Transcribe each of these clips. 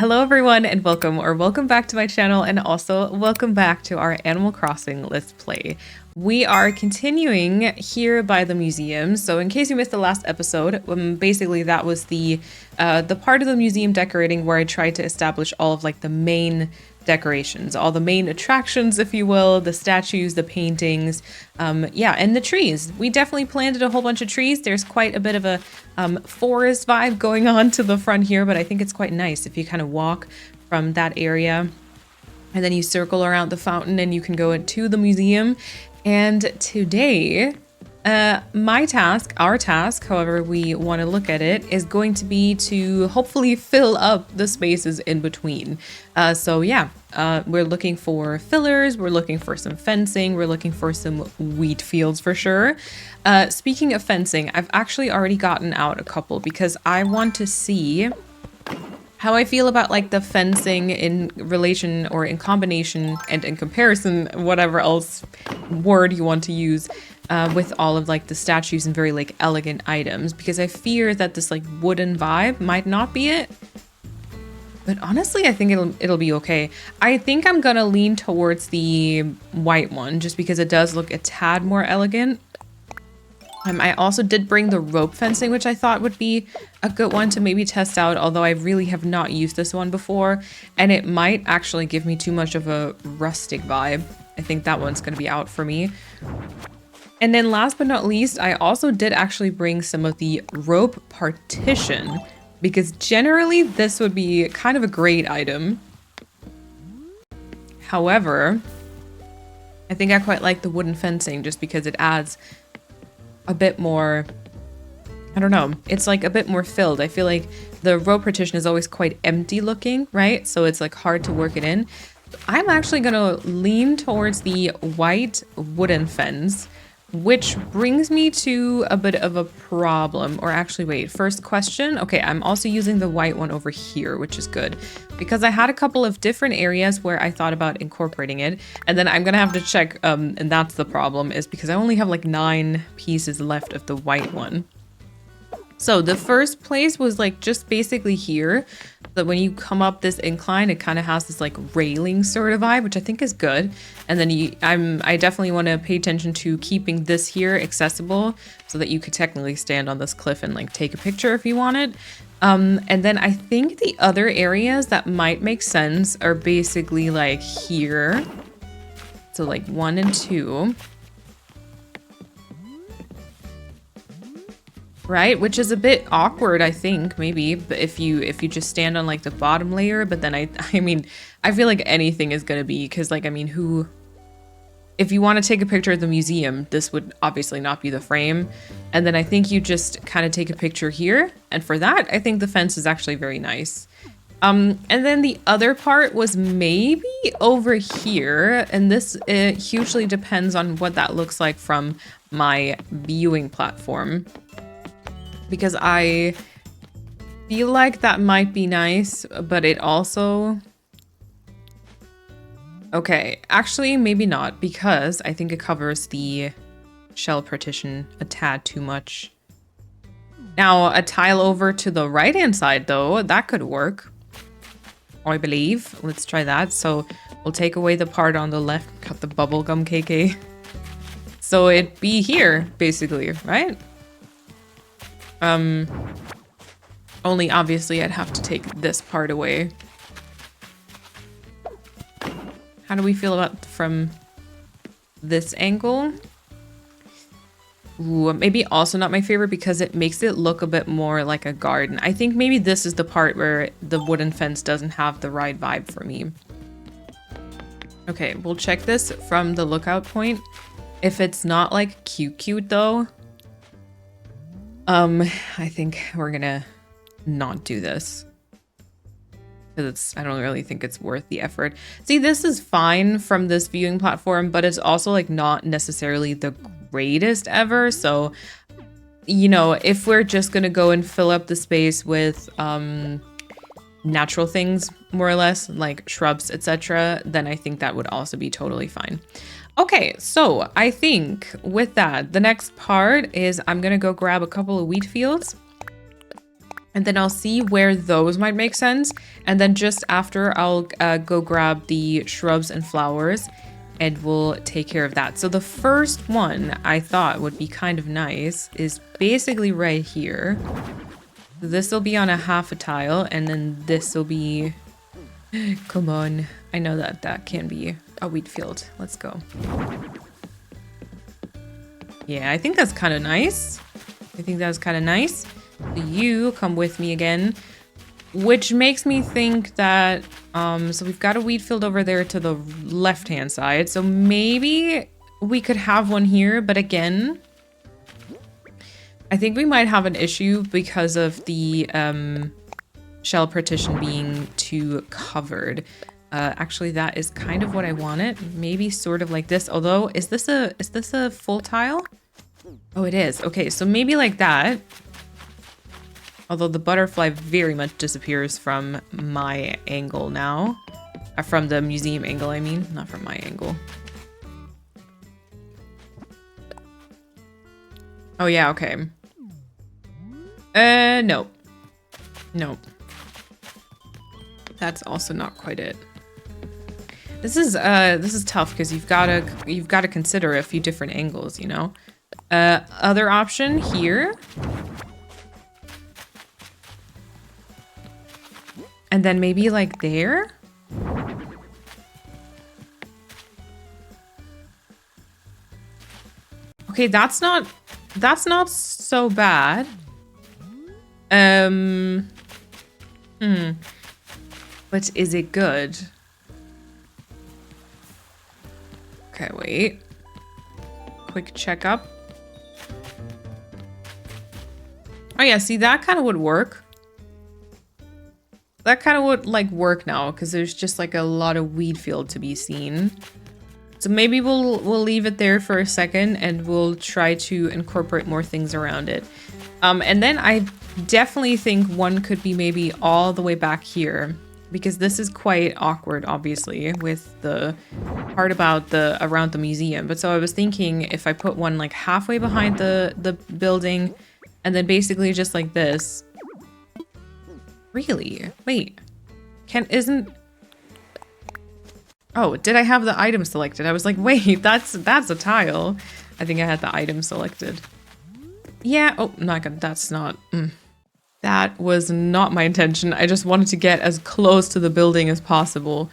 Hello everyone and welcome back to my channel, and also welcome back to our Animal Crossing Let's Play. We are continuing here by the museum. So in case you missed the last episode, basically that was the part of the museum decorating where I tried to establish all of like the main decorations, all the main attractions, if you will, the statues, the paintings, yeah, and the trees. We definitely planted a whole bunch of trees. There's quite a bit of a forest vibe going on to the front here, but I think it's quite nice if you kind of walk from that area and then you circle around the fountain and you can go into the museum. And today, my task, our task, however we want to look at it, is going to be to hopefully fill up the spaces in between. So yeah, we're looking for fillers, we're looking for some fencing, we're looking for some wheat fields for sure. Speaking of fencing, I've actually already gotten out a couple because I want to see how I feel about like the fencing in relation or in combination and in comparison, whatever else word you want to use, with all of like the statues and very like elegant items, because I fear that this like wooden vibe might not be it. But honestly, I think it'll be okay. I think I'm gonna lean towards the white one just because it does look a tad more elegant. I also did bring the rope fencing, which I thought would be a good one to maybe test out, although I really have not used this one before, and it might actually give me too much of a rustic vibe. I think that one's going to be out for me. And then last but not least, I also did actually bring some of the rope partition, because generally this would be kind of a great item. However, I think I quite like the wooden fencing just because it adds a bit more, I don't know, it's like a bit more filled. I feel like the rope partition is always quite empty looking, right? So it's like hard to work it in. I'm actually gonna lean towards the white wooden fence, which brings me to a bit of a problem. Or actually, wait, first question. Okay, I'm also using the white one over here, which is good because I had a couple of different areas where I thought about incorporating it, and then I'm gonna have to check, and that's the problem, is because I only have like 9 pieces left of the white one. So the first place was like just basically here, that when you come up this incline, it kind of has this like railing sort of vibe, which I think is good. And then I definitely want to pay attention to keeping this here accessible so that you could technically stand on this cliff and like take a picture if you wanted. And then I think the other areas that might make sense are basically like here. So like 1 and 2. Right, which is a bit awkward, I think, maybe, but if you just stand on like the bottom layer, but then I mean, I feel like anything is gonna be, because like, I mean, if you want to take a picture of the museum, this would obviously not be the frame. And then I think you just kind of take a picture here, and for that, I think the fence is actually very nice. And then the other part was maybe over here, and this hugely depends on what that looks like from my viewing platform, because I feel like that might be nice, but it also... Okay, actually maybe not, because I think it covers the shell partition a tad too much. Now, a tile over to the right-hand side, though, that could work, I believe. Let's try that. So we'll take away the part on the left, cut the bubblegum KK. So it'd be here, basically, right? Only obviously I'd have to take this part away. How do we feel about from this angle? Ooh, maybe also not my favorite because it makes it look a bit more like a garden. I think maybe this is the part where the wooden fence doesn't have the right vibe for me. Okay, we'll check this from the lookout point. If it's not like cute though, I think we're gonna not do this. Because I don't really think it's worth the effort. See, this is fine from this viewing platform, but it's also like not necessarily the greatest ever. So, you know, if we're just gonna go and fill up the space with natural things, more or less, like shrubs, etc., then I think that would also be totally fine. Okay, so I think with that, the next part is I'm gonna go grab a couple of wheat fields. And then I'll see where those might make sense. And then just after, I'll go grab the shrubs and flowers and we'll take care of that. So the first one I thought would be kind of nice is basically right here. This will be on a half a tile and then this will be... Come on. I know that that can be a wheat field. Let's go. Yeah, I think that's kind of nice. I think that's kind of nice. You come with me again, which makes me think that so we've got a wheat field over there to the left hand side, so maybe we could have one here, but again I think we might have an issue because of the shell partition being too covered. Actually that is kind of what I wanted, maybe sort of like this, although is this a full tile? Oh, it is. Okay, so maybe like that. Although the butterfly very much disappears from my angle now. From the museum angle, I mean. Not from my angle. Oh, yeah, okay. No. No. That's also not quite it. This is tough because you've gotta consider a few different angles, you know? Other option here. And then maybe like there? Okay, that's not so bad. But is it good? Okay, wait. Quick checkup. Oh yeah, see, that kind of would work. That kind of would like work now because there's just like a lot of weed field to be seen. So maybe we'll leave it there for a second and we'll try to incorporate more things around it. And then I definitely think one could be maybe all the way back here because this is quite awkward, obviously, with the part about around the museum. But so I was thinking if I put one like halfway behind the building and then basically just like this. Really? Wait. Oh, did I have the item selected? I was like, wait, that's a tile. I think I had the item selected. Yeah, oh, not good. That's not... That was not my intention. I just wanted to get as close to the building as possible.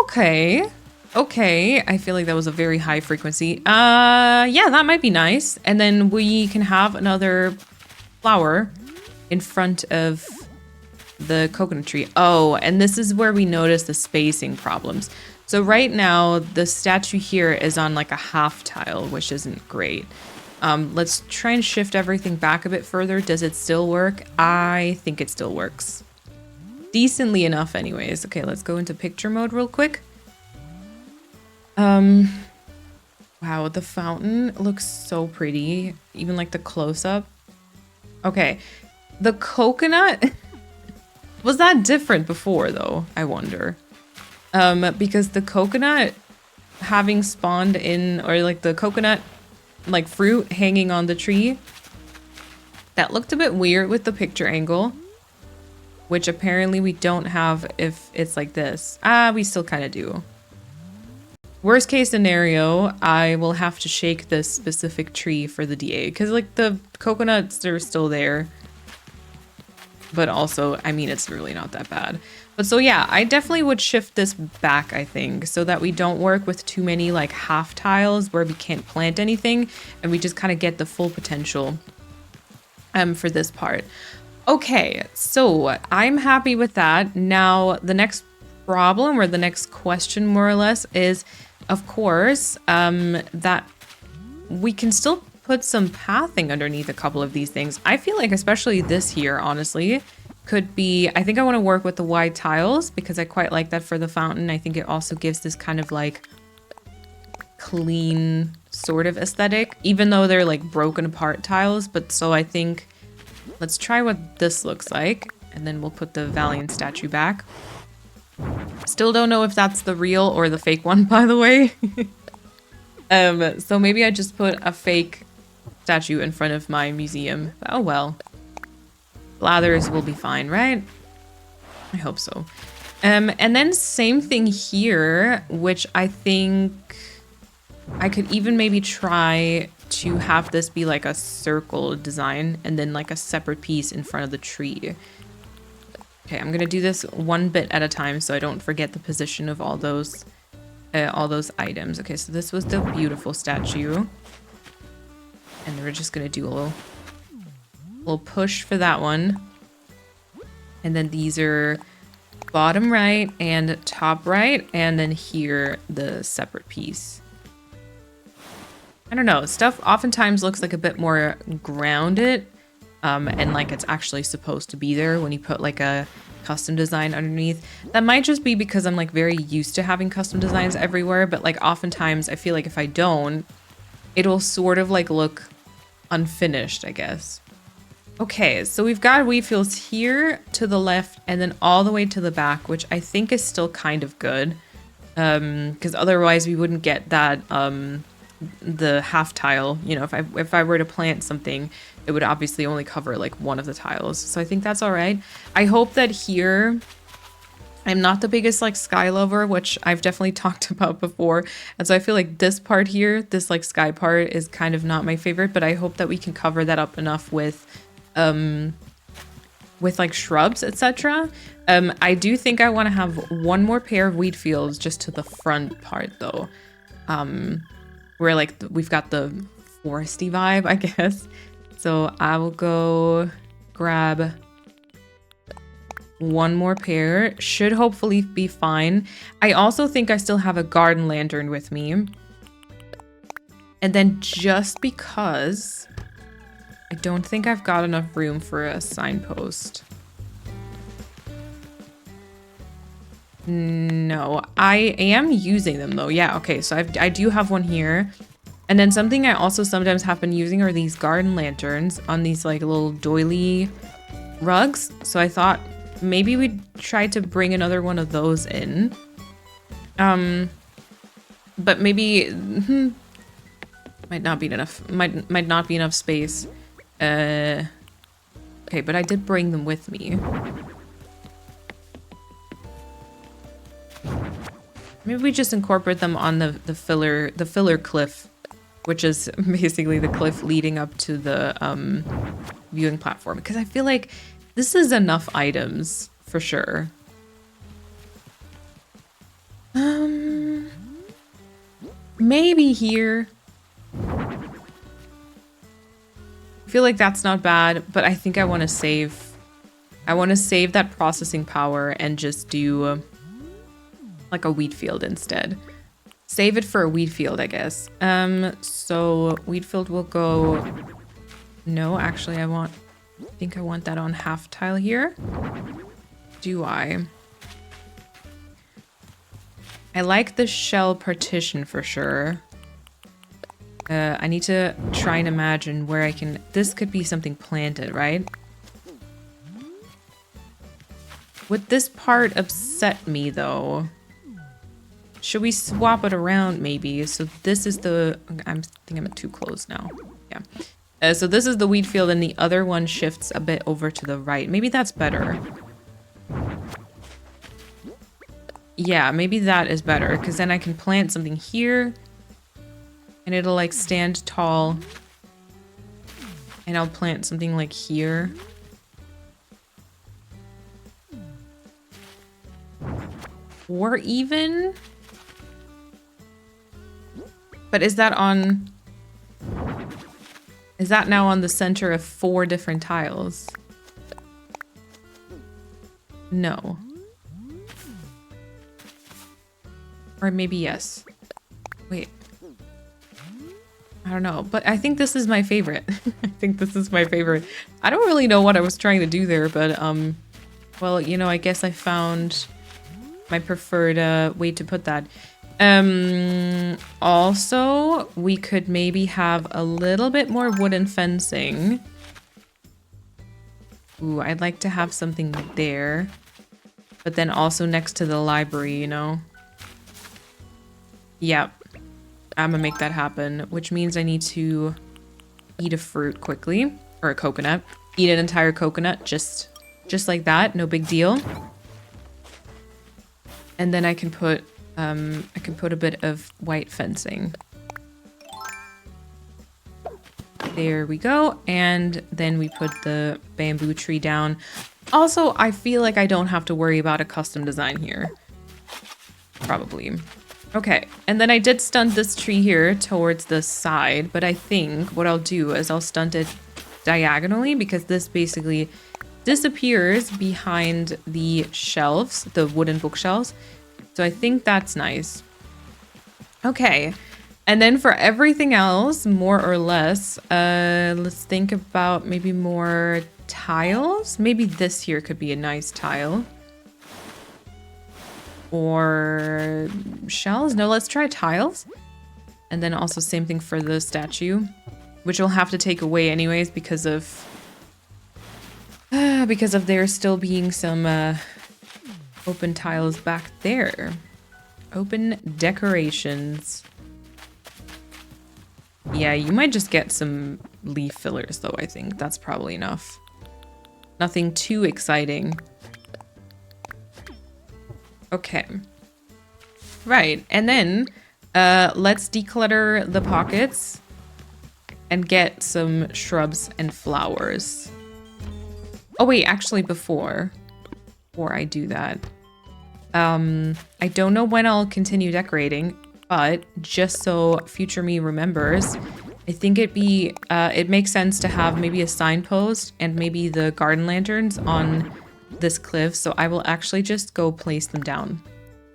Okay. Okay. I feel like that was a very high frequency. Yeah, that might be nice. And then we can have another flower in front of the coconut tree. Oh, and this is where we notice the spacing problems. So right now, the statue here is on like a half tile, which isn't great. Let's try and shift everything back a bit further. Does it still work? I think it still works. Decently enough anyways. Okay, let's go into picture mode real quick. Wow, the fountain looks so pretty. Even like the close-up. Okay, the coconut... Was that different before though? I wonder. Because the coconut having spawned in, or like the coconut like fruit hanging on the tree, that looked a bit weird with the picture angle, which apparently we don't have if it's like this. We still kind of do. Worst case scenario, I will have to shake this specific tree for the DA because like the coconuts are still there. But also, I mean, it's really not that bad. But so yeah, I definitely would shift this back, I think, so that we don't work with too many like half tiles where we can't plant anything and we just kind of get the full potential for this part. Okay, so I'm happy with that. Now, the next problem or the next question more or less is, of course, that we can still put some pathing underneath a couple of these things. I feel like especially this here, honestly, could be... I think I want to work with the wide tiles because I quite like that for the fountain. I think it also gives this kind of like clean sort of aesthetic, even though they're like broken apart tiles. But so I think let's try what this looks like and then we'll put the Valiant statue back. Still don't know if that's the real or the fake one, by the way. So maybe I just put a fake statue in front of my museum. Oh well. Blathers will be fine, right? I hope so. And then same thing here, which I think I could even maybe try to have this be like a circle design and then like a separate piece in front of the tree. Okay, I'm gonna do this one bit at a time so I don't forget the position of all those items. Okay, so this was the beautiful statue. And we're just gonna do a little push for that one. And then these are bottom right and top right, and then here the separate piece. I don't know, stuff oftentimes looks like a bit more grounded, and like it's actually supposed to be there when you put like a custom design underneath. That might just be because I'm like very used to having custom designs everywhere, but like oftentimes I feel like if I don't, it'll sort of like look unfinished, I guess. Okay, so we've got wheat fields here to the left and then all the way to the back, which I think is still kind of good. Because otherwise we wouldn't get that, the half tile. You know, if I were to plant something, it would obviously only cover like one of the tiles. So I think that's all right. I hope that here, I'm not the biggest like sky lover, which I've definitely talked about before. And so I feel like this part here, this like sky part is kind of not my favorite, but I hope that we can cover that up enough with like shrubs, etc. I do think I want to have one more pair of wheat fields just to the front part though. Where like we've got the foresty vibe, I guess. So I will go grab one more pair. Should hopefully be fine. I also think I still have a garden lantern with me. And then just because I don't think I've got enough room for a signpost. No, I am using them though. Yeah, okay, so I do have one here. And then something I also sometimes have been using are these garden lanterns on these like little doily rugs. So I thought maybe we'd try to bring another one of those in. But maybe might not be enough. Might not be enough space. Okay, but I did bring them with me. Maybe we just incorporate them on the filler cliff, which is basically the cliff leading up to the viewing platform. Because I feel like this is enough items for sure. Maybe here. I feel like that's not bad, but I think I want to save. I want to save that processing power and just do like a wheat field instead. Save it for a wheat field, I guess. So wheat field will go. No, actually, I think I want that on half tile here. Do I? I like the shell partition for sure. I need to try and imagine where I can... This could be something planted, right? Would this part upset me, though? Should we swap it around, maybe? So this is the... I think I'm too close now. Yeah. So this is the wheat field, and the other one shifts a bit over to the right. Maybe that's better. Yeah, maybe that is better, because then I can plant something here... And it'll like stand tall. And I'll plant something like here. Or even... But is that on... Is that now on the center of 4 different tiles? No. Or maybe yes. Wait. I don't know, but I think this is my favorite. I think this is my favorite. I don't really know what I was trying to do there, but, well, you know, I guess I found my preferred way to put that. Also, we could maybe have a little bit more wooden fencing. Ooh, I'd like to have something there, but then also next to the library, you know? Yep. I'm gonna make that happen, which means I need to eat a fruit quickly, or a coconut. eat an entire coconut just like that, no big deal. And then I can put a bit of white fencing. There we go. And then we put the bamboo tree down. Also, I feel like I don't have to worry about a custom design here. Probably. Okay, and then I did stunt this tree here towards the side, but I think what I'll do is I'll stunt it diagonally because this basically disappears behind the shelves, the wooden bookshelves. So I think that's nice. Okay, and then for everything else, more or less, let's think about maybe more tiles. Maybe this here could be a nice tile. Or shells? No, let's try tiles. And then also same thing for the statue, which we'll have to take away anyways because of there still being some open tiles back there. Open decorations. Yeah, you might just get some leaf fillers though, I think. That's probably enough. Nothing too exciting. Okay. Right, and then let's declutter the pockets and get some shrubs and flowers. Oh wait, actually before I do that, I don't know when I'll continue decorating, but just so future me remembers, I think it makes sense to have maybe a signpost and maybe the garden lanterns on this cliff, so I will actually just go place them down.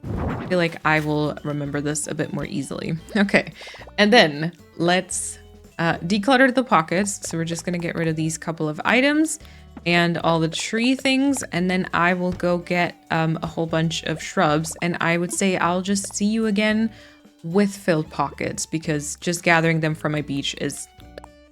I feel like I will remember this a bit more easily. Okay, and then let's declutter the pockets. So we're just gonna get rid of these couple of items and all the tree things, and then I will go get a whole bunch of shrubs, and I would say I'll just see you again with filled pockets because just gathering them from my beach is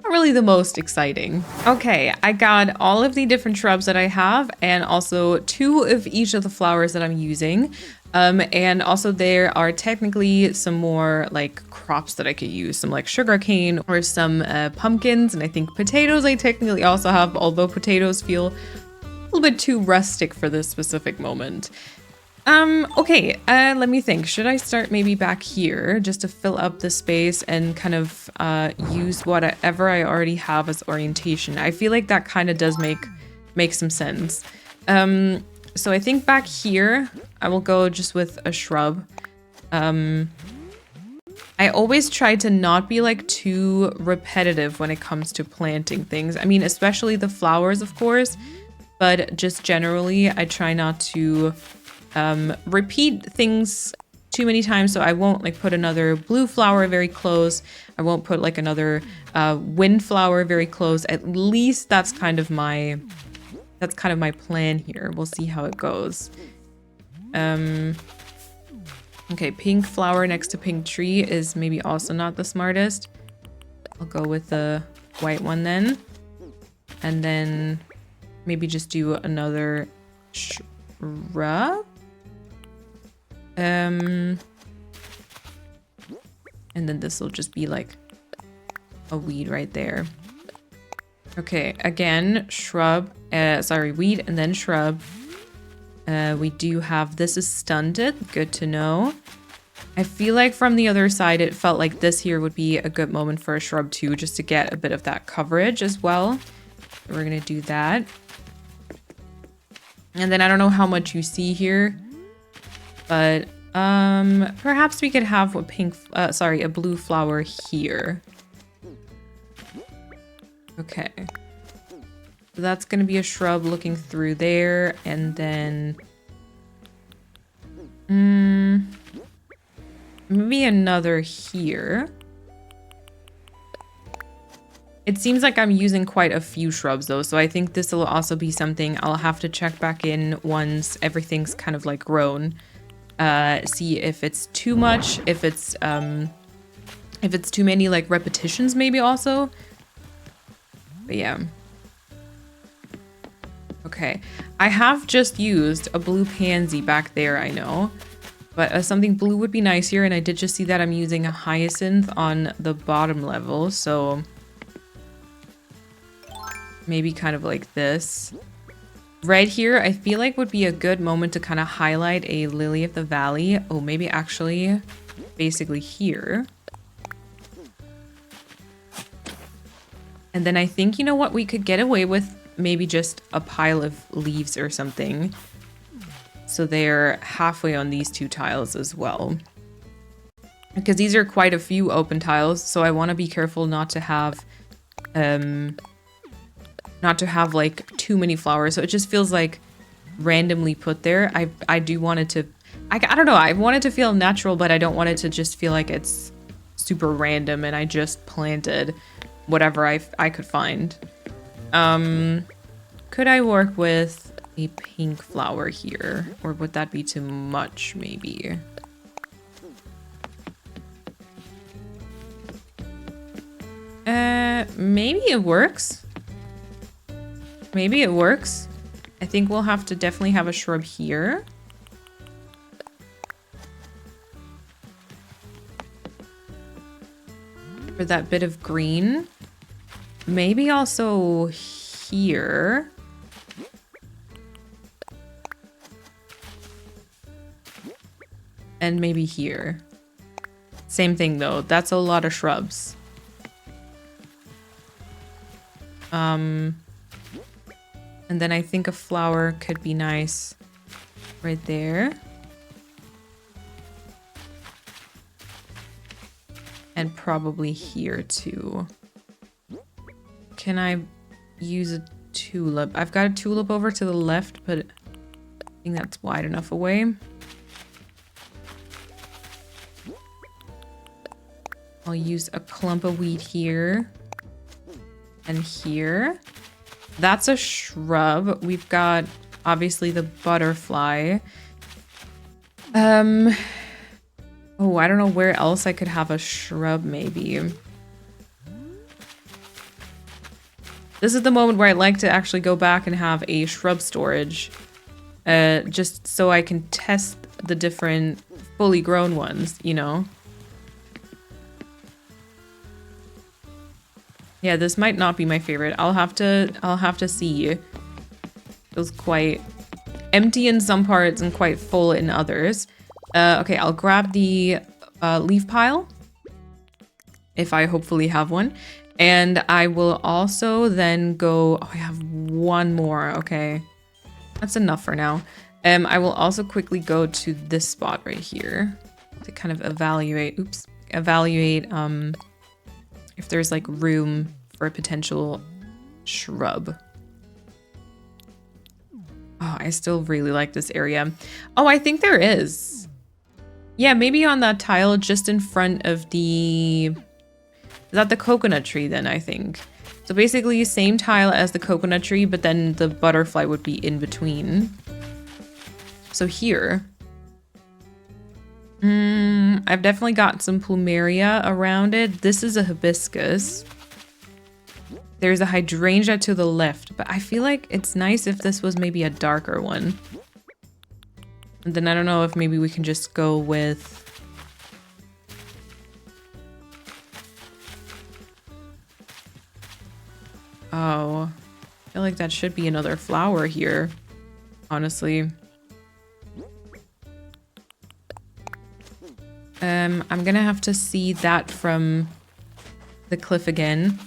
not really the most exciting. Okay, I got all of the different shrubs that I have and also 2 of each of the flowers that I'm using. And also there are technically some more like crops that I could use, some like sugarcane or some pumpkins, and I think potatoes I technically also have, although potatoes feel a little bit too rustic for this specific moment. Okay, let me think. Should I start maybe back here just to fill up the space and kind of use whatever I already have as orientation? I feel like that kind of does make some sense. So I think back here, I will go just with a shrub. I always try to not be like too repetitive when it comes to planting things. I mean, especially the flowers, of course, but just generally, I try not to repeat things too many times. So I won't like put another blue flower very close. I won't put like another wind flower very close. At least that's kind of my plan here. We'll see how it goes. Okay, pink flower next to pink tree is maybe also not the smartest. I'll go with the white one then. And then maybe just do another shrub. And then this will just be like a weed right there. Okay, again, shrub, weed and then shrub. We do have, this is stunted, good to know. I feel like from the other side, it felt like this here would be a good moment for a shrub too, just to get a bit of that coverage as well. So we're gonna do that. And then I don't know how much you see here, but perhaps we could have a blue flower here. Okay. So that's going to be a shrub looking through there, and then maybe another here. It seems like I'm using quite a few shrubs though, so I think this will also be something I'll have to check back in once everything's kind of like grown. See if it's too much, if it's too many like repetitions maybe also. But yeah. Okay, I have just used a blue pansy back there, I know, but something blue would be nice here, and I did just see that I'm using a hyacinth on the bottom level, so maybe kind of like this. Right here, I feel like would be a good moment to kind of highlight a lily of the valley. Oh, maybe actually basically here. And then I think, you know what, we could get away with maybe just a pile of leaves or something. So they're halfway on these two tiles as well. Because these are quite a few open tiles, so I want to be careful not to have like too many flowers. So it just feels like randomly put there. I do want it to, I don't know, I want it to feel natural, but I don't want it to just feel like it's super random and I just planted whatever I could find. Could I work with a pink flower here? Or would that be too much, maybe? Maybe it works. Maybe it works. I think we'll have to definitely have a shrub here. For that bit of green. Maybe also here. And maybe here. Same thing though. That's a lot of shrubs. And then I think a flower could be nice right there. And probably here too. Can I use a tulip? I've got a tulip over to the left, but I think that's wide enough away. I'll use a clump of wheat here. And here. That's a shrub. We've got obviously the butterfly. Oh, I don't know where else I could have a shrub maybe. This is the moment where I'd like to actually go back and have a shrub storage. Just so I can test the different fully grown ones, you know? Yeah, this might not be my favorite. I'll have to see. It feels quite empty in some parts and quite full in others. Okay, I'll grab the leaf pile. If I hopefully have one. And I will also then go... Oh, I have one more. Okay. That's enough for now. I will also quickly go to this spot right here. To kind of evaluate... Oops. Evaluate... if there's like room for a potential shrub. Oh, I still really like this area. Oh, I think there is. Yeah, maybe on that tile just in front of the... Is that the coconut tree then, I think? So basically same tile as the coconut tree, but then the butterfly would be in between. So here... I've definitely got some plumeria around it. This is a hibiscus. There's a hydrangea to the left, but I feel like it's nice if this was maybe a darker one. And then I don't know if maybe we can just go with... Oh, I feel like that should be another flower here, honestly. I'm gonna have to see that from the cliff again.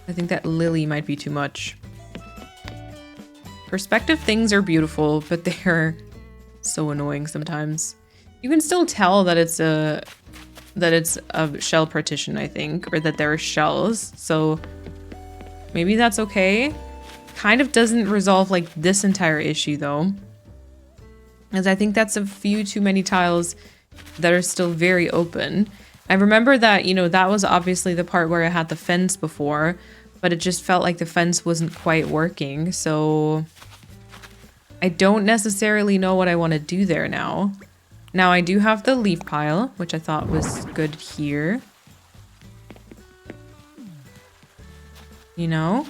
I think that lily might be too much. Perspective things are beautiful, but they're so annoying sometimes. You can still tell that it's a shell partition, I think, or that there are shells. So maybe that's okay. Kind of doesn't resolve like this entire issue though, as I think that's a few too many tiles that are still very open. I remember that, you know, that was obviously the part where I had the fence before, but it just felt like the fence wasn't quite working. So I don't necessarily know what I want to do there now. Now I do have the leaf pile, which I thought was good here. You know?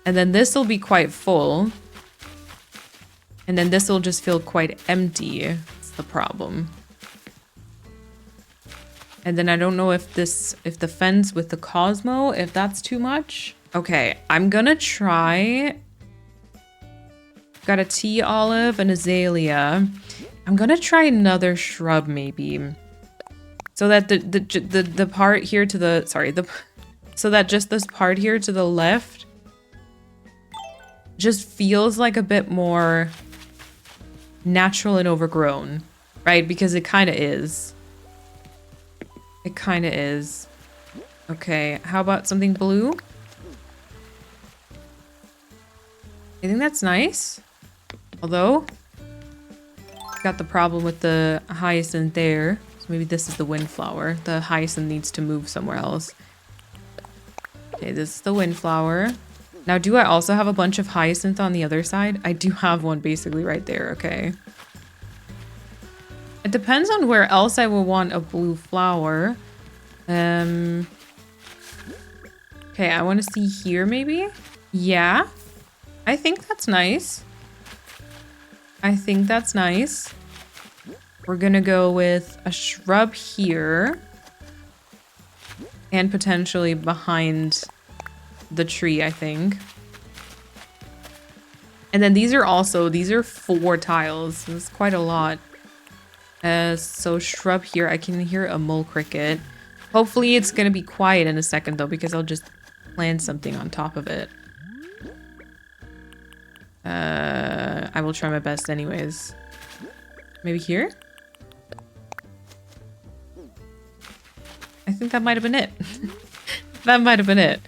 And then this will be quite full. And then this will just feel quite empty. It's the problem. And then I don't know if the fence with the Cosmo, if that's too much. Okay, I'm gonna try. Got a tea olive and azalea. I'm gonna try another shrub maybe. So that the part here to the, sorry, so that just this part here to the left just feels like a bit more natural and overgrown, right? Because it kind of is. It kind of is. Okay, how about something blue? I think that's nice. Although, got the problem with the hyacinth there. So maybe this is the windflower. The hyacinth needs to move somewhere else. Okay, this is the windflower. Now, do I also have a bunch of hyacinth on the other side? I do have one basically right there, okay. It depends on where else I will want a blue flower. Okay, I want to see here maybe? Yeah, I think that's nice. I think that's nice. We're gonna go with a shrub here. And potentially behind the tree, I think. And then these are 4 tiles. That's quite a lot. So shrub here, I can hear a mole cricket. Hopefully it's gonna be quiet in a second though, because I'll just plant something on top of it. I will try my best anyways. Maybe here? I think that might have been it. That might have been it.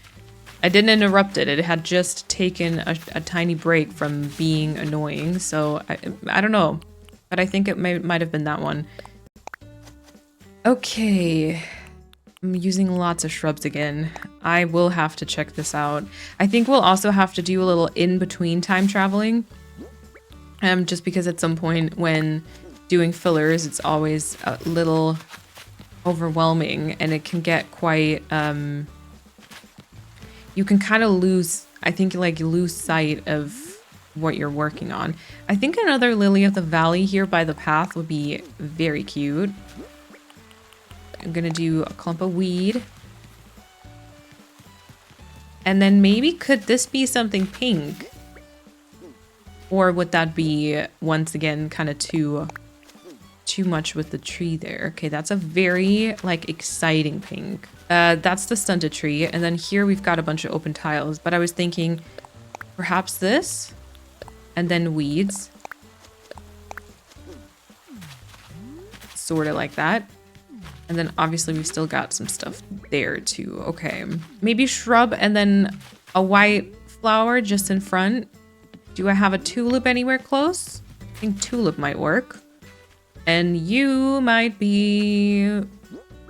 I didn't interrupt it. It had just taken a tiny break from being annoying. So I don't know. But I think it might have been that one. Okay. I'm using lots of shrubs again. I will have to check this out. I think we'll also have to do a little in-between time traveling. Just because at some point when doing fillers, it's always a little overwhelming and it can get quite, you can kind of lose, I think like lose sight of what you're working on. I think another lily of the valley here by the path would be very cute. I'm gonna do a clump of weed. And then maybe could this be something pink? Or would that be, once again, kind of too much with the tree there? Okay, that's a very, like, exciting pink. That's the stunted tree. And then here we've got a bunch of open tiles. But I was thinking, perhaps this? And then weeds. Sort of like that. And then obviously we've still got some stuff there too. Okay, maybe shrub and then a white flower just in front. Do I have a tulip anywhere close? I think tulip might work. And you might be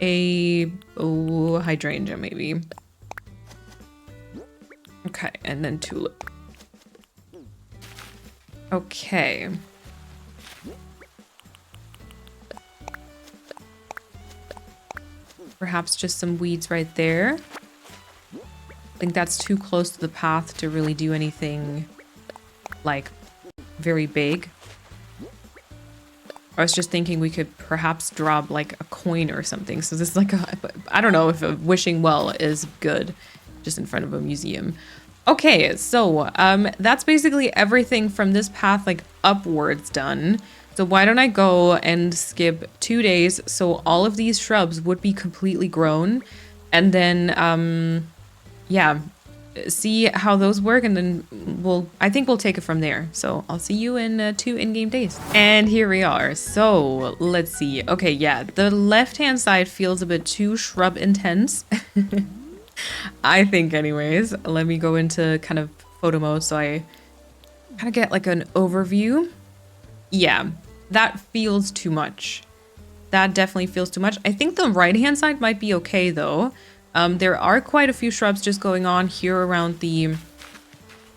a hydrangea maybe. Okay, and then tulip. Okay. Perhaps just some weeds right there. I think that's too close to the path to really do anything like very big. I was just thinking we could perhaps drop like a coin or something. So this is like I don't know if a wishing well is good just in front of a museum. Okay, so that's basically everything from this path like upwards done. So why don't I go and skip 2 days so all of these shrubs would be completely grown, and then yeah, see how those work, and then I think we'll take it from there. So I'll see you in 2 in-game days. And here we are. So let's see. Okay, yeah, the left-hand side feels a bit too shrub intense. I think anyways. Let me go into kind of photo mode so I kind of get like an overview. Yeah, that feels too much. That definitely feels too much. I think the right-hand side might be okay though. There are quite a few shrubs just going on here around the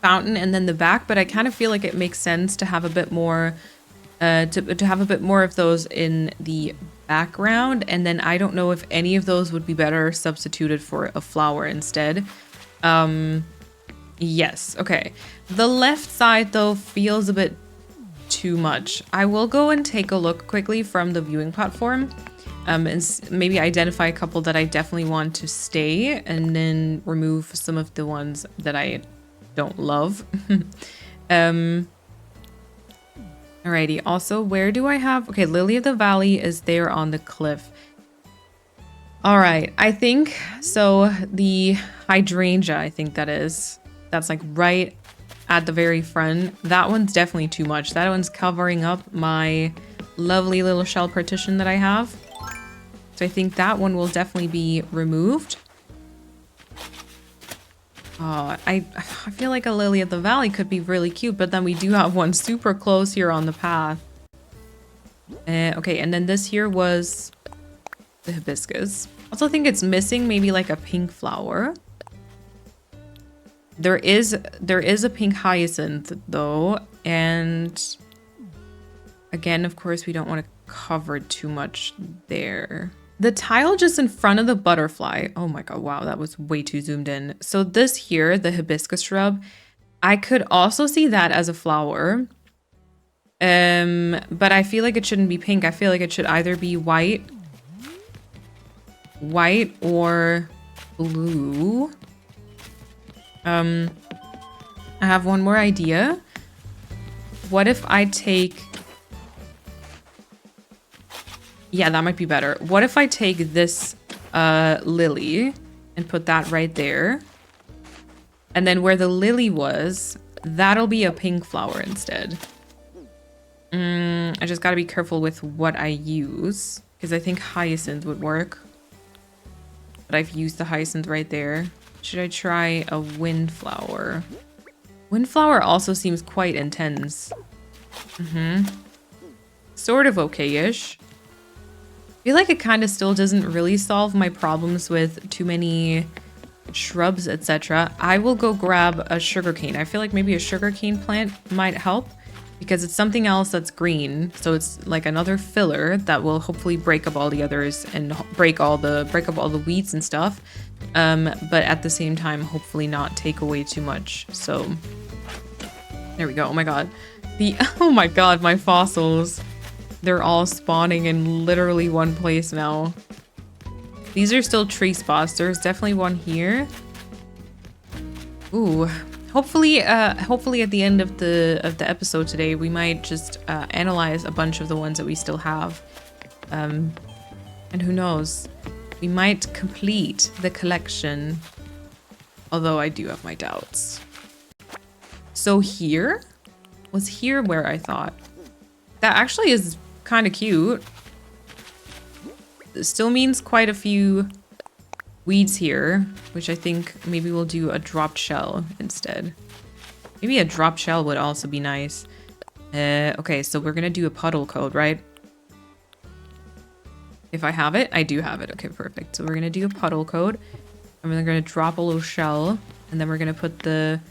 fountain and then the back, but I kind of feel like it makes sense to have a bit more, to have a bit more of those in the background. And then I don't know if any of those would be better substituted for a flower instead. Yes, okay. The left side though feels a bit too much. I will go and take a look quickly from the viewing platform. and maybe identify a couple that I definitely want to stay, and then remove some of the ones that I don't love. Alrighty, also, where do I have... Okay, Lily of the Valley is there on the cliff. Alright, I think... So, the hydrangea, I think that is. That's like right at the very front. That one's definitely too much. That one's covering up my lovely little shell partition that I have. So I think that one will definitely be removed. Oh, I feel like a Lily of the Valley could be really cute, but then we do have one super close here on the path. Okay, and then this here was the hibiscus. Also think it's missing maybe like a pink flower. There is a pink hyacinth though, and again, of course, we don't want to cover too much there. The tile just in front of the butterfly. Oh my god, wow, that was way too zoomed in. So this here, the hibiscus shrub, I could also see that as a flower. But I feel like it shouldn't be pink. I feel like it should either be white or blue. I have one more idea. What if I take... Yeah, that might be better. What if I take this lily and put that right there? And then where the lily was, that'll be a pink flower instead. I just gotta be careful with what I use, because I think hyacinth would work. But I've used the hyacinth right there. Should I try a windflower? Windflower also seems quite intense. Sort of okay-ish. I feel like it kind of still doesn't really solve my problems with too many shrubs, etc. I will go grab a sugarcane. I feel like maybe a sugarcane plant might help because it's something else that's green. So it's like another filler that will hopefully break up all the others and break up all the weeds and stuff. But at the same time, hopefully not take away too much. So there we go. Oh my god. Oh my god, my fossils. They're all spawning in literally one place now. These are still tree spots. There's definitely one here. Ooh. Hopefully at the end of the episode today, we might just analyze a bunch of the ones that we still have. And who knows? We might complete the collection. Although I do have my doubts. So here? Was here where I thought? That actually is kind of cute. It still means quite a few weeds here, which I think maybe we'll do a dropped shell instead. Maybe a dropped shell would also be nice. Okay, so we're gonna do a puddle coat, right? If I have it, I do have it. Okay, perfect. So we're gonna do a puddle coat, and we're gonna drop a little shell, and then we're gonna put the...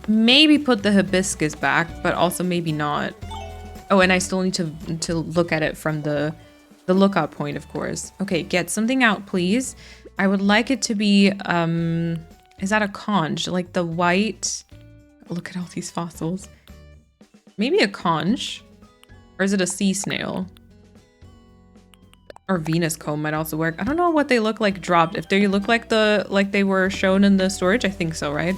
Maybe put the hibiscus back, but also maybe not. Oh, and I still need to look at it from the lookout point, of course. Okay, get something out, please. I would like it to be, is that a conch? Like the white... Look at all these fossils. Maybe a conch? Or is it a sea snail? Or Venus comb might also work. I don't know what they look like dropped. If they look like they were shown in the storage, I think so, right?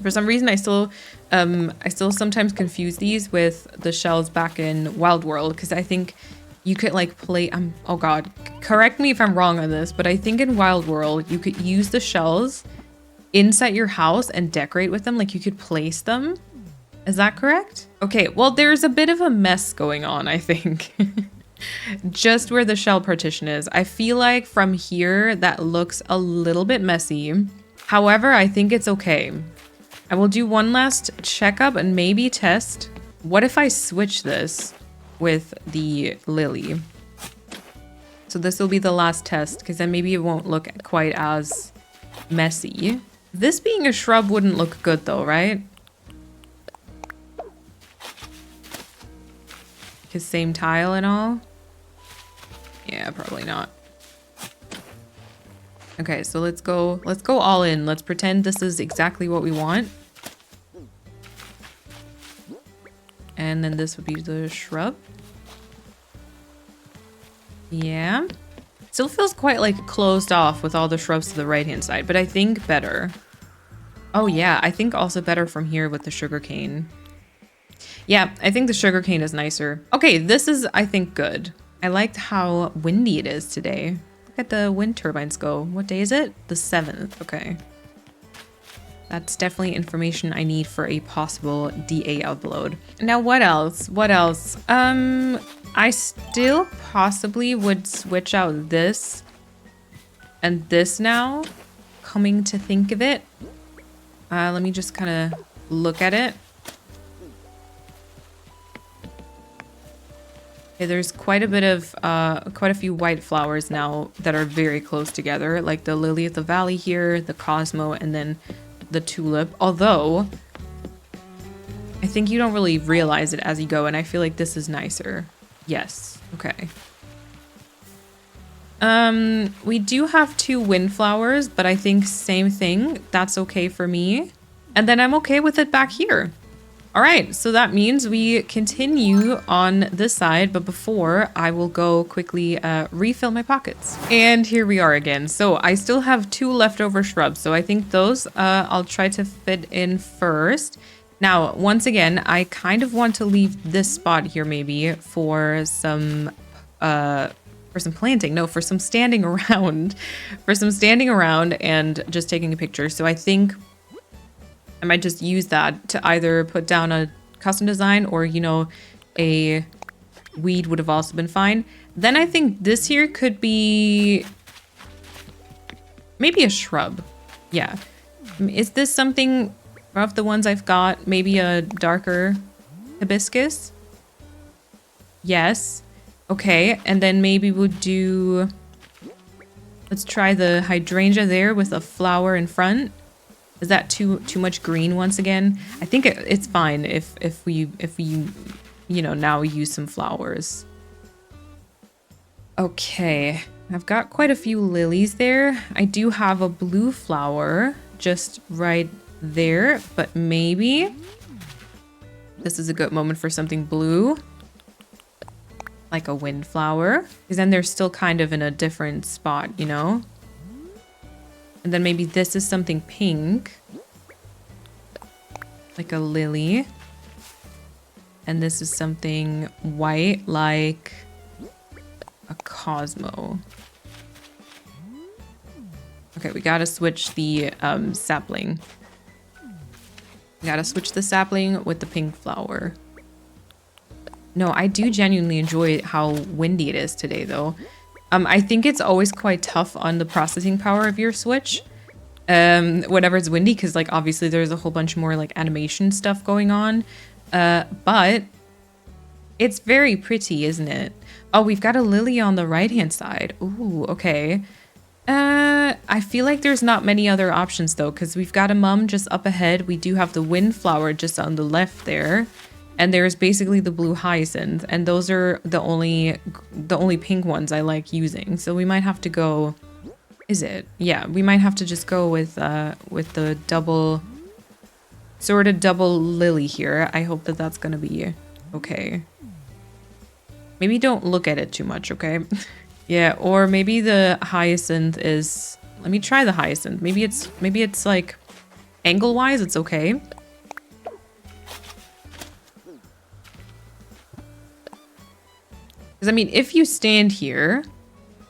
For some reason, I still sometimes confuse these with the shells back in Wild World, because I think you could like play, oh god, correct me if I'm wrong on this, but I think in Wild World, you could use the shells inside your house and decorate with them, like you could place them. Is that correct? Okay, well, there's a bit of a mess going on, I think. Just where the shell partition is. I feel like from here, that looks a little bit messy. However, I think it's okay. I will do one last checkup and maybe test. What if I switch this with the lily? So this will be the last test, because then maybe it won't look quite as messy. This being a shrub wouldn't look good though, right? Because same tile and all? Yeah, probably not. Okay, so let's go all in. Let's pretend this is exactly what we want. And then this would be the shrub. Yeah. Still feels quite like closed off with all the shrubs to the right-hand side, but I think better. Oh yeah, I think also better from here with the sugarcane. Yeah, I think the sugarcane is nicer. Okay, this is, I think, good. I liked how windy it is today. Look at the wind turbines go. What day is it? The 7th. Okay. That's definitely information I need for a possible DA upload. Now, what else? What else? I still possibly would switch out this and this now, coming to think of it. Let me just kind of look at it. Okay, there's quite a bit of, quite a few white flowers now that are very close together, like the lily of the valley here, the Cosmo, and then the tulip. Although, I think you don't really realize it as you go, and I feel like this is nicer. Yes, okay. We do have 2 windflowers, but I think same thing. That's okay for me. And then I'm okay with it back here. All right, so that means we continue on this side, but before I will go quickly refill my pockets. And here we are again. So I still have 2 leftover shrubs, so I think those I'll try to fit in first. Now, once again, I kind of want to leave this spot here maybe for some planting. No, for some standing around. For some standing around and just taking a picture. So I think I might just use that to either put down a custom design or, you know, a weed would have also been fine. Then I think this here could be maybe a shrub. Yeah. Is this something of the ones I've got? Maybe a darker hibiscus? Yes. Okay. And then maybe we'll do... Let's try the hydrangea there with a flower in front. Is that too much green once again? I think it's fine if we you know, now use some flowers. Okay, I've got quite a few lilies there. I do have a blue flower just right there, but maybe this is a good moment for something blue, like a windflower, because then they're still kind of in a different spot, you know? And then maybe this is something pink, like a lily. And this is something white, like a Cosmo. Okay, we gotta switch the sapling. We gotta switch the sapling with the pink flower. No, I do genuinely enjoy how windy it is today, though. I think it's always quite tough on the processing power of your Switch whenever it's windy, because like obviously there's a whole bunch more like animation stuff going on, but it's very pretty, isn't it? Oh, we've got a lily on the right hand side. Ooh, okay. I feel like there's not many other options though, because we've got a mum just up ahead. We do have the windflower just on the left there. And there's basically the blue hyacinth, and those are the only pink ones I like using. So we might have to go. Is it? Yeah, we might have to just go with the double lily here. I hope that that's gonna be okay. Maybe don't look at it too much, okay? Yeah, or maybe the hyacinth is. Let me try the hyacinth. Maybe it's like angle wise, it's okay. Because, I mean, if you stand here,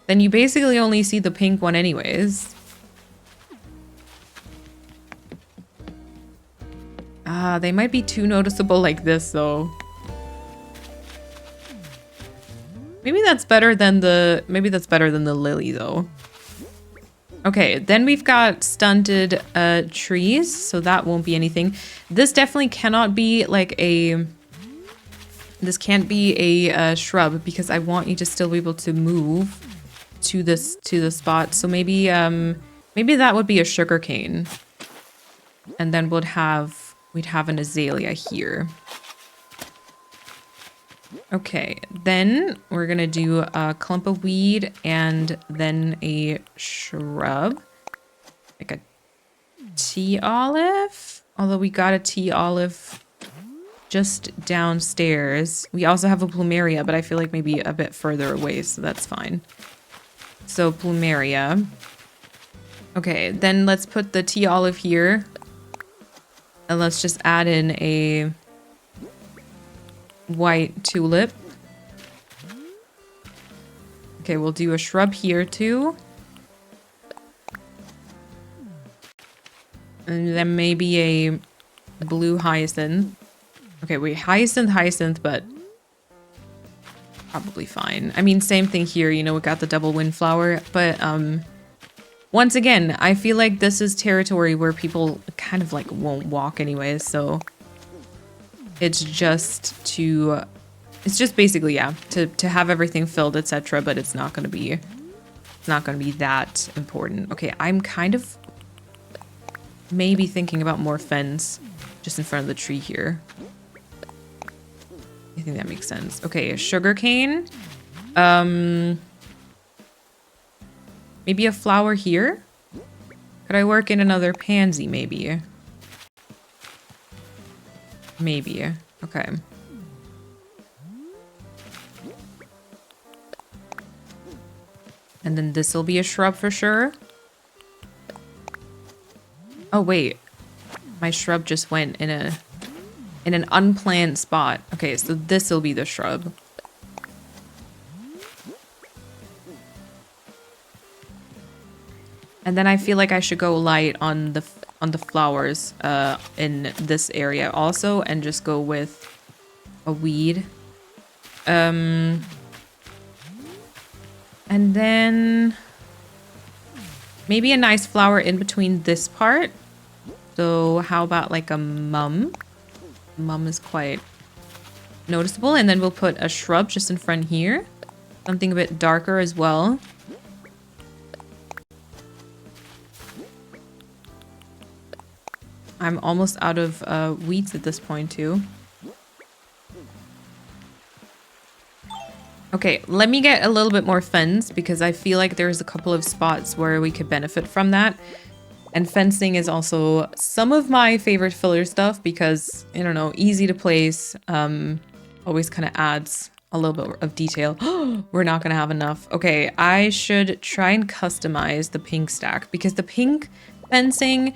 then you basically only see the pink one anyways. Ah, they might be too noticeable like this, though. Maybe that's better than the lily, though. Okay, then we've got stunted trees, so that won't be anything. This definitely cannot be like a... This can't be a shrub because I want you to still be able to move to the spot. So maybe maybe that would be a sugarcane, and then we'd have an azalea here. Okay, then we're gonna do a clump of weed and then a shrub, like a tea olive. Although we got a tea olive just downstairs. We also have a plumeria, but I feel like maybe a bit further away, so that's fine. So plumeria. Okay, then let's put the tea olive here. And let's just add in a white tulip. Okay, we'll do a shrub here too. And then maybe a blue hyacinth. Okay, wait, hyacinth, but probably fine. I mean, same thing here, you know, we got the double windflower, but once again, I feel like this is territory where people kind of like won't walk anyways, so it's just basically, yeah, to have everything filled, etc., but it's not gonna be that important. Okay, I'm kind of maybe thinking about more fence just in front of the tree here. I think that makes sense. Okay, sugarcane. Maybe a flower here? Could I work in another pansy, maybe? Maybe. Okay. And then this will be a shrub for sure. Oh, wait. My shrub just went in an unplanned spot. Okay, so this will be the shrub. And then I feel like I should go light on the flowers in this area also, and just go with a weed. And then maybe a nice flower in between this part. So how about like a mum? Mum is quite noticeable. And then we'll put a shrub just in front here. Something a bit darker as well. I'm almost out of weeds at this point too. Okay, let me get a little bit more fence because I feel like there's a couple of spots where we could benefit from that. And fencing is also some of my favorite filler stuff because, I don't know, easy to place, always kind of adds a little bit of detail. We're not going to have enough. Okay, I should try and customize the pink stack because the pink fencing,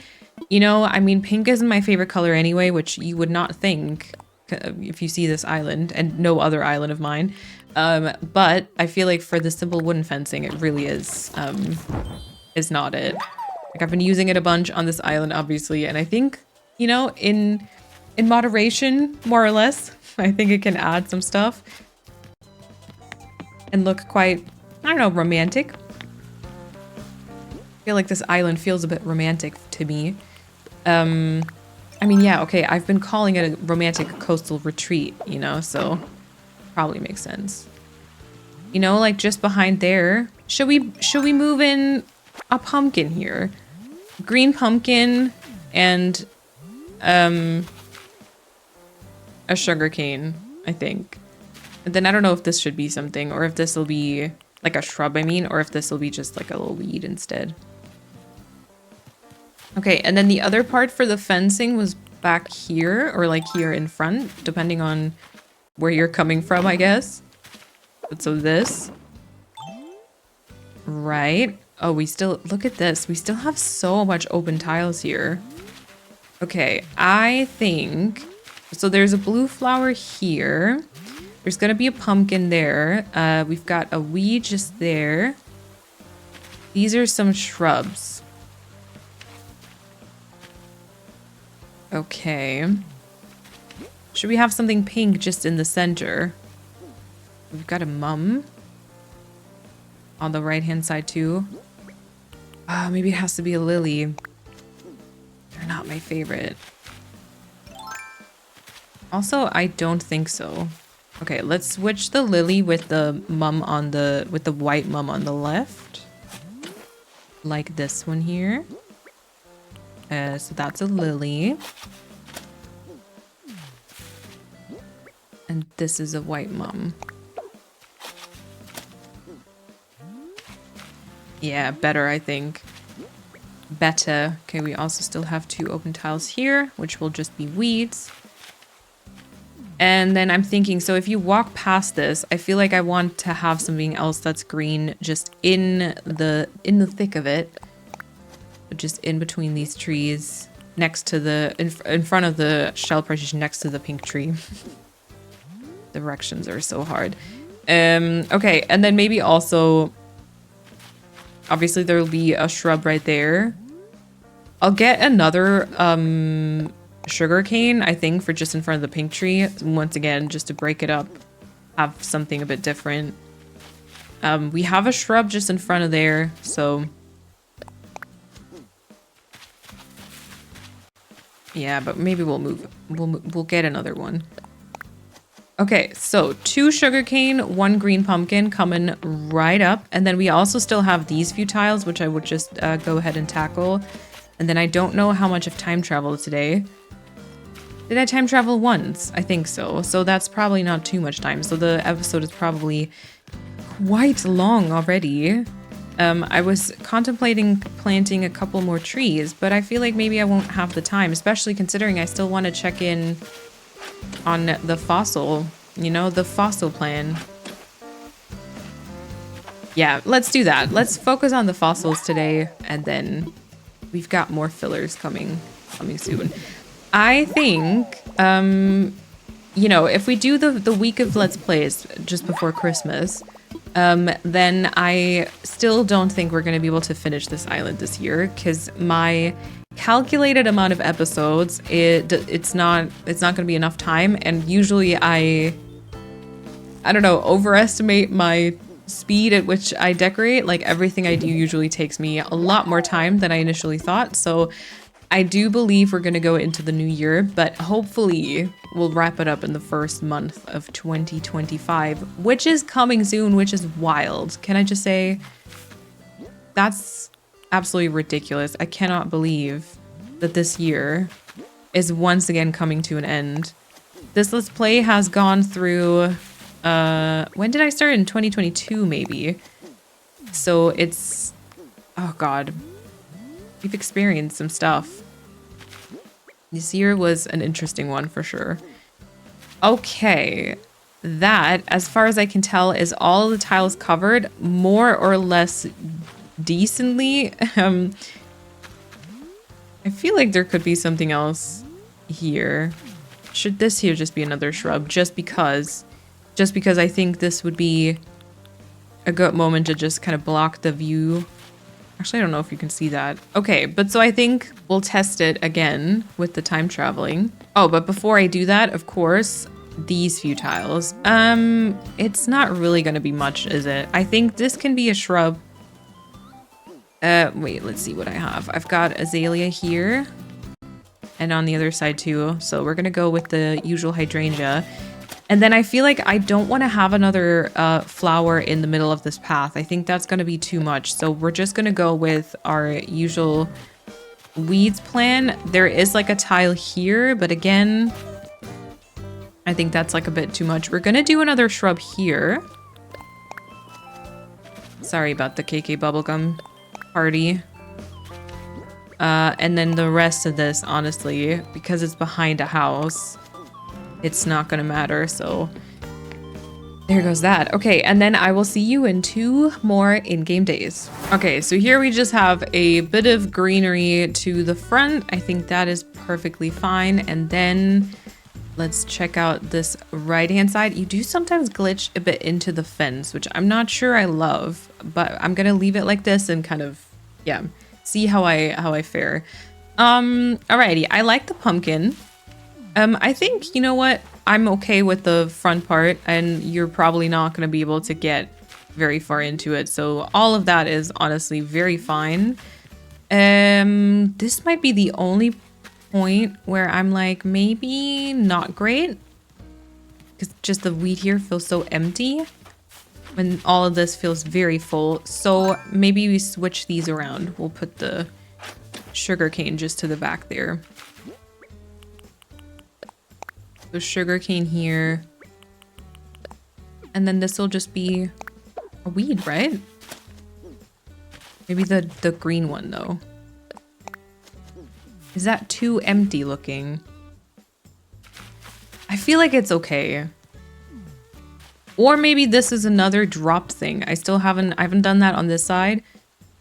you know, I mean, pink isn't my favorite color anyway, which you would not think if you see this island and no other island of mine. But I feel like for the simple wooden fencing, it really is not it. Like I've been using it a bunch on this island, obviously, and I think, you know, in moderation, more or less, I think it can add some stuff and look quite, I don't know, romantic. I feel like this island feels a bit romantic to me. I mean, yeah, okay, I've been calling it a romantic coastal retreat, you know, so probably makes sense. You know, like just behind there, should we move in a pumpkin here? Green pumpkin and a sugarcane, I think. And then I don't know if this should be something or if this will be like a shrub, I mean, or if this will be just like a little weed instead. Okay, and then the other part for the fencing was back here or like here in front, depending on where you're coming from, I guess. But so this. Right. Oh, we still, look at this. We still have so much open tiles here. Okay, I think, so there's a blue flower here. There's gonna be a pumpkin there. We've got a weed just there. These are some shrubs. Okay. Should we have something pink just in the center? We've got a mum on the right-hand side too. Maybe it has to be a lily. They're not my favorite. Also, I don't think so. Okay, let's switch the lily with the mum on the, with the white mum on the left. Like this one here. So that's a lily. And this is a white mum. Yeah, better, I think. Better. Okay, we also still have two open tiles here, which will just be weeds. And then I'm thinking, so if you walk past this, I feel like I want to have something else that's green just in the thick of it. Just in between these trees, next to the, in front of the shell partition, next to the pink tree. Directions are so hard. Okay, and then maybe also, obviously there will be a shrub right there. I'll get another sugar cane, I think, for just in front of the pink tree. Once again, just to break it up, have something a bit different. We have a shrub just in front of there, so yeah, but maybe we'll move. We'll get another one. Okay, so 2 sugarcane, 1 green pumpkin coming right up. And then we also still have these few tiles, which I would just go ahead and tackle. And then I don't know how much of time travel today. Did I time travel once? I think so. So that's probably not too much time. So the episode is probably quite long already. I was contemplating planting a couple more trees, but I feel like maybe I won't have the time, especially considering I still want to check in on the fossil, you know, the fossil plan. Yeah, let's do that. Let's focus on the fossils today, and then we've got more fillers coming soon. I think, you know, if we do the week of Let's Plays just before Christmas, then I still don't think we're going to be able to finish this island this year, because my calculated amount of episodes, it's not going to be enough time. And usually I don't know, overestimate my speed at which I decorate. Like, everything I do usually takes me a lot more time than I initially thought. So I do believe we're going to go into the new year, but hopefully we'll wrap it up in the first month of 2025, which is coming soon, which is wild. Can I just say, that's absolutely ridiculous. I cannot believe that this year is once again coming to an end. This Let's Play has gone through, when did I start? In 2022, maybe. So it's, oh God, we've experienced some stuff. This year was an interesting one for sure. Okay, that, as far as I can tell, is all the tiles covered, more or less decently. I feel like there could be something else here. Should this here just be another shrub? Just because I think this would be a good moment to just kind of block the view. Actually, I don't know if you can see that. Okay, but so I think we'll test it again with the time traveling. Oh, but before I do that, of course, these few tiles. It's not really going to be much, is it? I think this can be a shrub. Wait, let's see what I have. I've got azalea here and on the other side too. So we're going to go with the usual hydrangea. And then I feel like I don't want to have another flower in the middle of this path. I think that's going to be too much. So we're just going to go with our usual weeds plan. There is like a tile here, but again, I think that's like a bit too much. We're going to do another shrub here. Sorry about the KK bubblegum party. And then the rest of this, honestly, because it's behind a house, it's not gonna matter, so there goes that. Okay, and then I will see you in 2 more in-game days. Okay, so here we just have a bit of greenery to the front. I think that is perfectly fine. And then let's check out this right-hand side. You do sometimes glitch a bit into the fence, which I'm not sure I love, but I'm gonna leave it like this and kind of, yeah, see how I fare. Alrighty, I like the pumpkin. I think, you know what, I'm okay with the front part, and you're probably not going to be able to get very far into it, so all of that is honestly very fine. This might be the only point where I'm like, maybe not great, because just the wheat here feels so empty when all of this feels very full. So maybe we switch these around. We'll put the sugarcane just to the back there. So sugarcane here. And then this will just be a weed, right? Maybe the green one though. Is that too empty looking? I feel like it's okay. Or maybe this is another drop thing. I haven't done that on this side.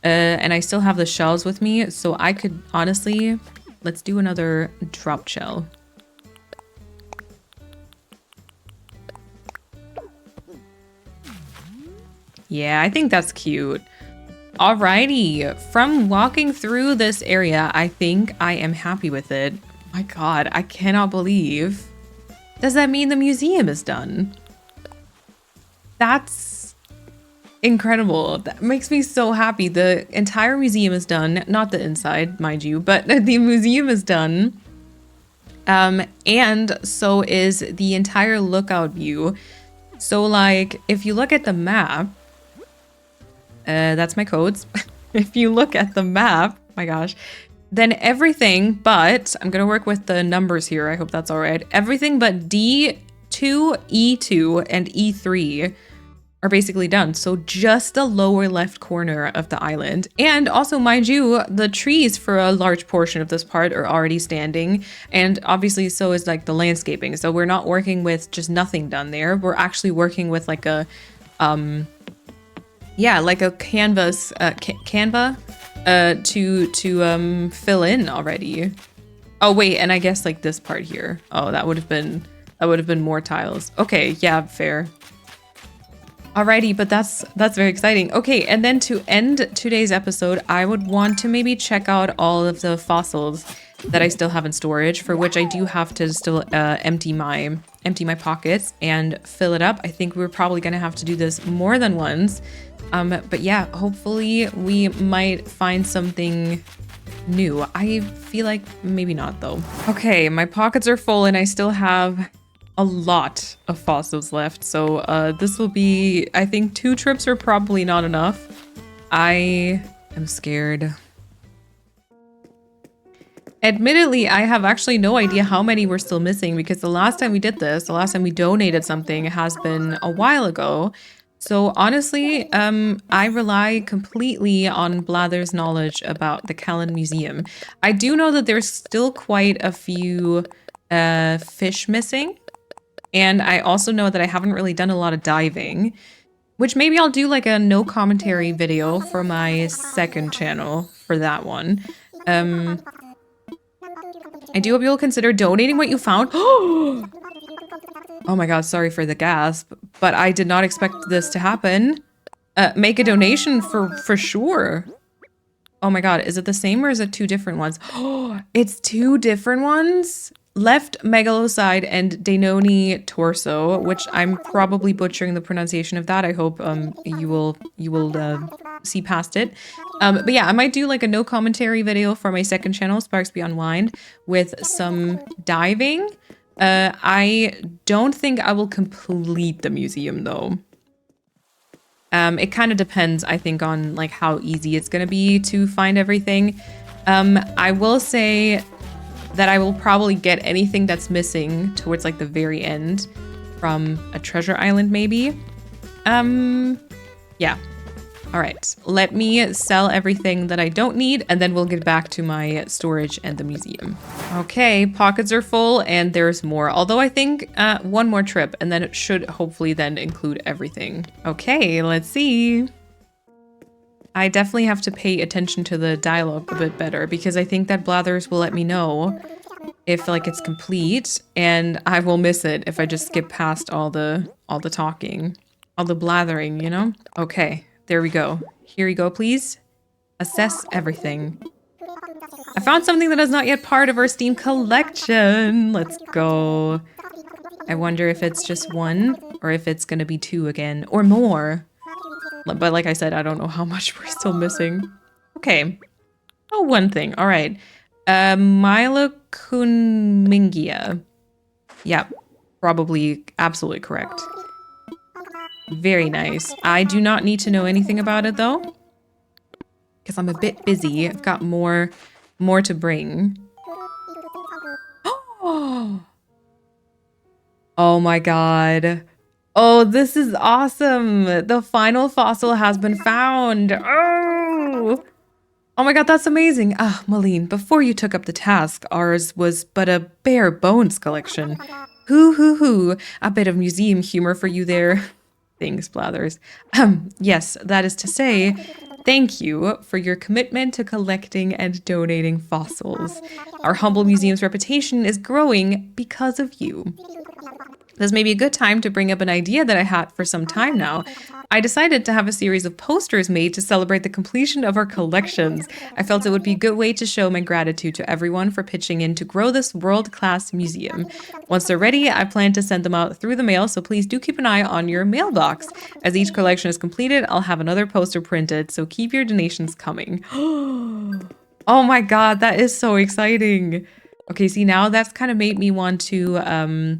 And I still have the shells with me, so I could honestly, let's do another drop shell. Yeah, I think that's cute. Alrighty, from walking through this area, I think I am happy with it. My God, I cannot believe. Does that mean the museum is done? That's incredible. That makes me so happy. The entire museum is done. Not the inside, mind you, but the museum is done. And so is the entire lookout view. So like, if you look at the map, that's my codes. If you look at the map, my gosh, then everything but, I'm gonna work with the numbers here, I hope that's all right. Everything but D2, E2, and E3 are basically done. So just the lower left corner of the island. And also, mind you, the trees for a large portion of this part are already standing. And obviously so is like the landscaping. So we're not working with just nothing done there. We're actually working with like a, yeah, like a canvas, Canva to fill in already. Oh wait, and I guess like this part here. Oh, that would have been more tiles. Okay, yeah, fair. Alrighty, but that's very exciting. Okay, and then to end today's episode, I would want to maybe check out all of the fossils that I still have in storage, for which I do have to still empty my pockets and fill it up. I think we're probably gonna have to do this more than once. But yeah, hopefully we might find something new. I feel like maybe not though. Okay, my pockets are full and I still have a lot of fossils left. So this will be, I think 2 trips are probably not enough. I am scared. Admittedly, I have actually no idea how many we're still missing because the last time we did this, the last time we donated something has been a while ago. So honestly, I rely completely on Blather's knowledge about the Kalon Museum. I do know that there's still quite a few fish missing. And I also know that I haven't really done a lot of diving, which maybe I'll do like a no commentary video for my second channel for that one. I do hope you'll consider donating what you found. Oh my God, sorry for the gasp, but I did not expect this to happen. Make a donation for sure. Oh my God, is it the same or is it 2 different ones? Oh, it's 2 different ones? Left megalocide and Danoni torso, which I'm probably butchering the pronunciation of that. I hope you will see past it. But yeah, I might do like a no commentary video for my second channel, Sparks Beyond Wind, with some diving. I don't think I will complete the museum though. It kind of depends, I think, on like how easy it's gonna be to find everything. I will say that I will probably get anything that's missing towards like the very end from a treasure island maybe. Yeah. All right, let me sell everything that I don't need and then we'll get back to my storage and the museum. Okay, pockets are full and there's more. Although I think 1 more trip and then it should hopefully then include everything. Okay, let's see. I definitely have to pay attention to the dialogue a bit better because I think that Blathers will let me know if like it's complete and I will miss it if I just skip past all the talking, all the blathering, you know? Okay, there we go. Here you go, please. Assess everything. I found something that is not yet part of our Steam collection. Let's go. I wonder if it's just 1 or if it's gonna be 2 again or more. But like I said, I don't know how much we're still missing. Okay. Oh, 1 thing. All right. Milocunmingia. Yeah, probably absolutely correct. Very nice. I do not need to know anything about it though, because I'm a bit busy. I've got more to bring. Oh my God. Oh, this is awesome. The final fossil has been found. Oh my God, that's amazing. Ah, Malene, before you took up the task, ours was but a bare bones collection. Hoo hoo hoo. A bit of museum humor for you there. Thanks, Blathers. Yes, that is to say, thank you for your commitment to collecting and donating fossils. Our humble museum's reputation is growing because of you. This may be a good time to bring up an idea that I had for some time now. I decided to have a series of posters made to celebrate the completion of our collections. I felt it would be a good way to show my gratitude to everyone for pitching in to grow this world-class museum. Once they're ready, I plan to send them out through the mail, so please do keep an eye on your mailbox. As each collection is completed, I'll have another poster printed, so keep your donations coming. Oh my god, that is so exciting. Okay, see, now that's kind of made me want to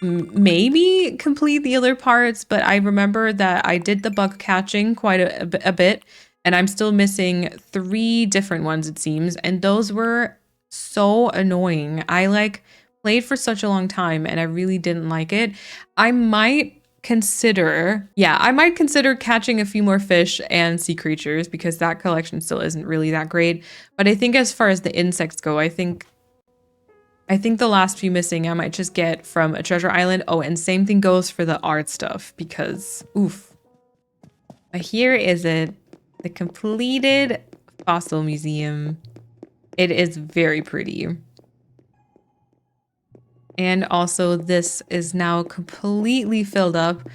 maybe complete the other parts, but I remember that I did the bug catching quite a bit, and I'm still missing 3 different ones, it seems, and those were so annoying. I like played for such a long time and I really didn't like it. I might consider catching a few more fish and sea creatures, because that collection still isn't really that great. But I think as far as the insects go, I think the last few missing I might just get from a treasure island. Oh, and same thing goes for the art stuff, because oof. But here is it, the completed fossil museum. It is very pretty. And also this is now completely filled up.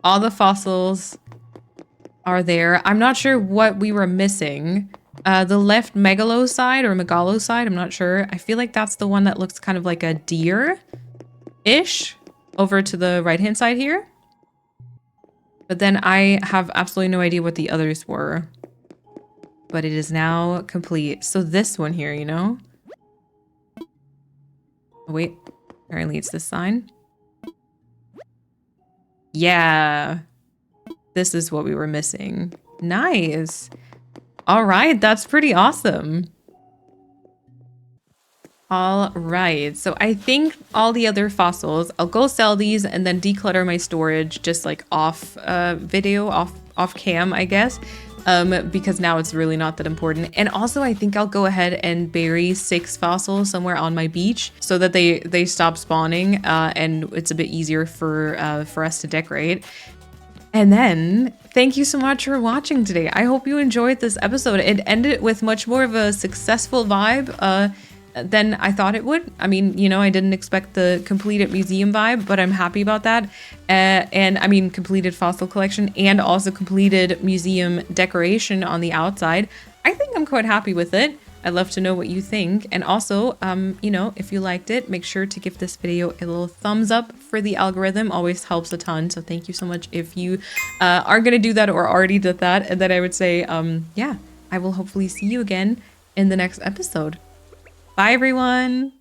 All the fossils are there. I'm not sure what we were missing. The left megalo side or megalo side, I'm not sure. I feel like that's the one that looks kind of like a deer-ish over to the right-hand side here. But then I have absolutely no idea what the others were. But it is now complete. So this one here, you know? Oh, wait, apparently it's this sign. Yeah, this is what we were missing. Nice. All right, that's pretty awesome. All right, so I think all the other fossils, I'll go sell these and then declutter my storage just like off video, off cam, I guess, because now it's really not that important. And also I think I'll go ahead and bury 6 fossils somewhere on my beach so that they stop spawning, and it's a bit easier for us to decorate. And then, thank you so much for watching today. I hope you enjoyed this episode. It ended with much more of a successful vibe than I thought it would. I mean, you know, I didn't expect the completed museum vibe, but I'm happy about that. And I mean, completed fossil collection and also completed museum decoration on the outside. I think I'm quite happy with it. I'd love to know what you think. And also, you know, if you liked it, make sure to give this video a little thumbs up for the algorithm. Always helps a ton. So thank you so much if you are going to do that or already did that. And then I would say, yeah, I will hopefully see you again in the next episode. Bye, everyone.